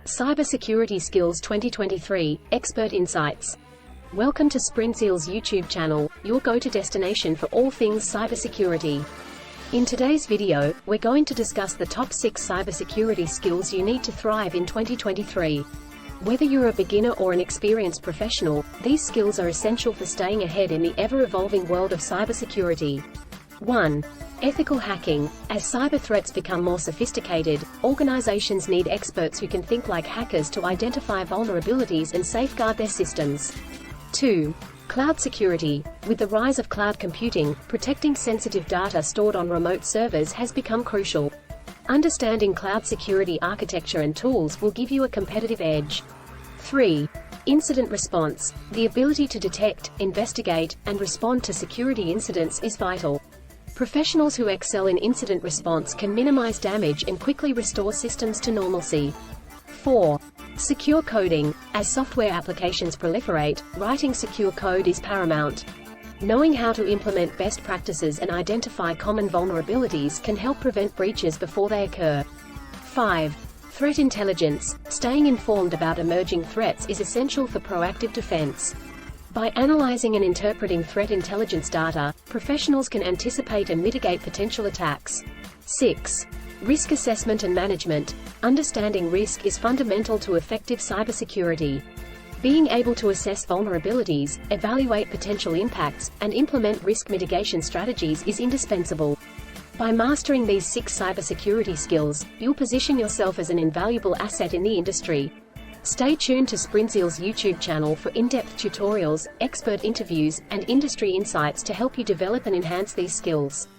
Cybersecurity Skills 2023, Expert Insights. Welcome to Sprintzeal's YouTube channel, your go-to destination for all things cybersecurity. In today's video, we're going to discuss the top 6 cybersecurity skills you need to thrive in 2023. Whether you're a beginner or an experienced professional, these skills are essential for staying ahead in the ever-evolving world of cybersecurity. 1. Ethical hacking. As cyber threats become more sophisticated, organizations need experts who can think like hackers to identify vulnerabilities and safeguard their systems. 2. Cloud security. With the rise of cloud computing, protecting sensitive data stored on remote servers has become crucial. Understanding cloud security architecture and tools will give you a competitive edge. 3. Incident response. The ability to detect, investigate, and respond to security incidents is vital. Professionals who excel in incident response can minimize damage and quickly restore systems to normalcy. 4. Secure coding. As software applications proliferate, writing secure code is paramount. Knowing how to implement best practices and identify common vulnerabilities can help prevent breaches before they occur. 5. Threat intelligence. Staying informed about emerging threats is essential for proactive defense. By analyzing and interpreting threat intelligence data, professionals can anticipate and mitigate potential attacks. 6. Risk assessment and management. Understanding risk is fundamental to effective cybersecurity. Being able to assess vulnerabilities, evaluate potential impacts, and implement risk mitigation strategies is indispensable. By mastering these 6 cybersecurity skills, you'll position yourself as an invaluable asset in the industry. Stay tuned to Sprintzeal's YouTube channel for in-depth tutorials, expert interviews, and industry insights to help you develop and enhance these skills.